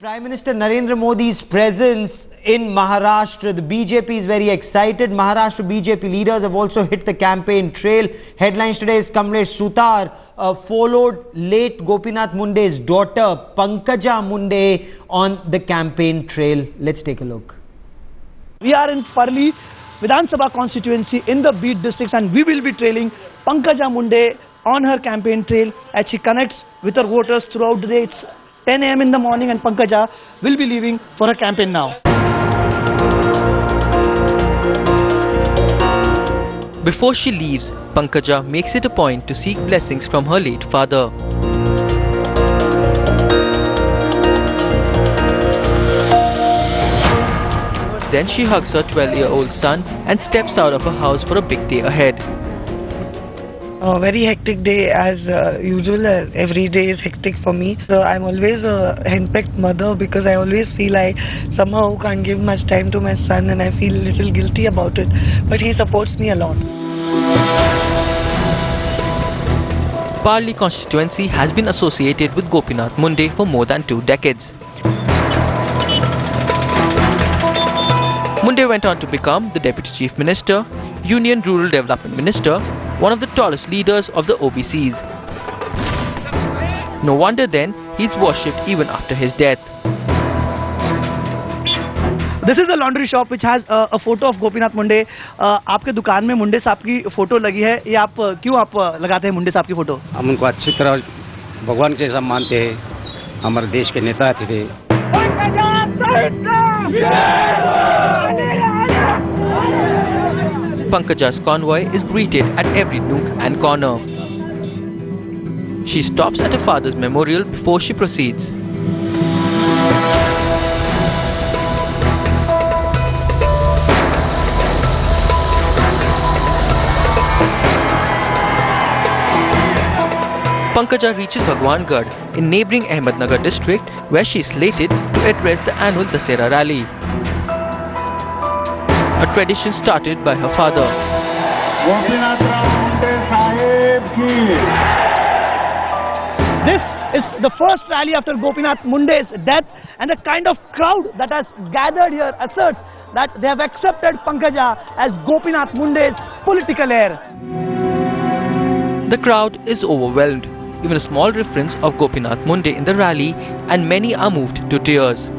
Prime Minister Narendra Modi's presence in Maharashtra, the BJP is very excited. Maharashtra BJP leaders have also hit the campaign trail. Headlines today is Kamlesh Sutar followed late Gopinath Munde's daughter Pankaja Munde on the campaign trail. Let's take a look. We are in Parli Vidhan Sabha constituency in the Beed districts, and we will be trailing Pankaja Munde on her campaign trail as she connects with her voters throughout the day. It's 10 AM in the morning and Pankaja will be leaving for her campaign now. Before she leaves, Pankaja makes it a point to seek blessings from her late father. Then she hugs her 12-year-old son and steps out of her house for a big day ahead. A very hectic day as usual. Every day is hectic for me. So I'm always a henpecked mother because I always feel I somehow can't give much time to my son, and I feel a little guilty about it. But he supports me a lot. Parli constituency has been associated with Gopinath Munde for more than 2 decades. Munde went on to become the Deputy Chief Minister, Union Rural Development Minister, one of the tallest leaders of the OBCs. No wonder then he's worshipped even after his death. This is a laundry shop which has a photo of Gopinath Munde. आपके दुकान में मुंडे साहब की photo लगी है. ये आप क्यों आप लगाते हैं मुंडे साहब की फोटो? हम उनको अच्छी तरह भगवान के जैसा मानते हैं. हमारे देश के नेता थे. Pankaja's convoy is greeted at every nook and corner. She stops at her father's memorial before she proceeds. Pankaja reaches Bhagwangarh in neighbouring Ahmednagar district, where she is slated to address the annual Dussehra rally. A tradition started by her father. This is the first rally after Gopinath Munde's death, and the kind of crowd that has gathered here asserts that they have accepted Pankaja as Gopinath Munde's political heir. The crowd is overwhelmed. Even a small reference of Gopinath Munde in the rally, and many are moved to tears.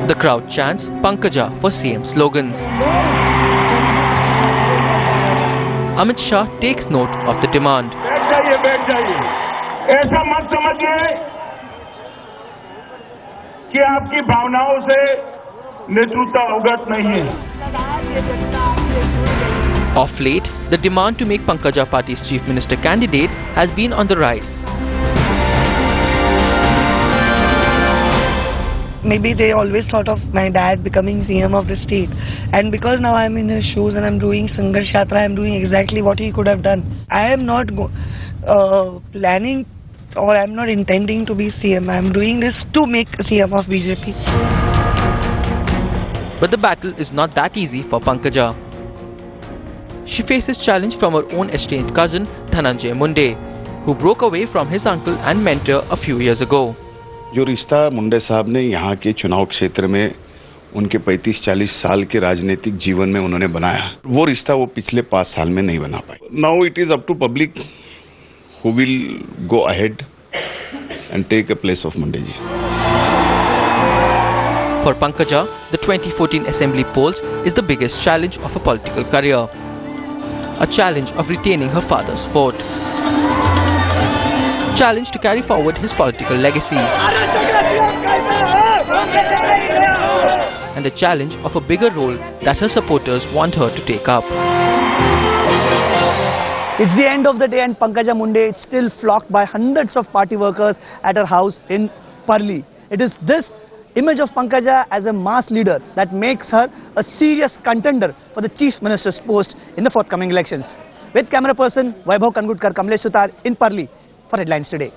The crowd chants Pankaja for CM slogans. Amit Shah takes note of the demand. ऐसा मत समझिए कि आपकी भावनाओं से नेतृत्व अवगत नहीं है. Of late, the demand to make Pankaja Party's Chief Minister candidate has been on the rise. Maybe they always thought of my dad becoming CM of the state, and because now I'm in his shoes and I'm doing Sangharsh Yatra, I'm doing exactly what he could have done. I am not planning, or I'm not intending to be CM. I'm doing this to make CM of BJP. But the battle is not that easy for Pankaja. She faces challenge from her own estranged cousin Dhananjay Munde, who broke away from his uncle and mentor a few years ago. जो रिश्ता मुंडे साहब ने यहाँ के चुनाव क्षेत्र में उनके 35-40 साल के राजनीतिक जीवन में उन्होंने बनाया, वो रिश्ता वो पिछले 5 साल में नहीं बना पाए. Now it is up to public who will go ahead and take a place of Munde ji. For Pankaja, the 2014 assembly polls is the biggest challenge of her political career. A challenge of retaining her father's vote. Challenge to carry forward his political legacy. And a challenge of a bigger role that her supporters want her to take up. It's the end of the day, and Pankaja Munde is still flocked by hundreds of party workers at her house in Parli. It is this image of Pankaja as a mass leader that makes her a serious contender for the Chief Minister's post in the forthcoming elections. With camera person Vaibhav Kangutkar, Kamlesh Sutar in Parli for Headlines Today.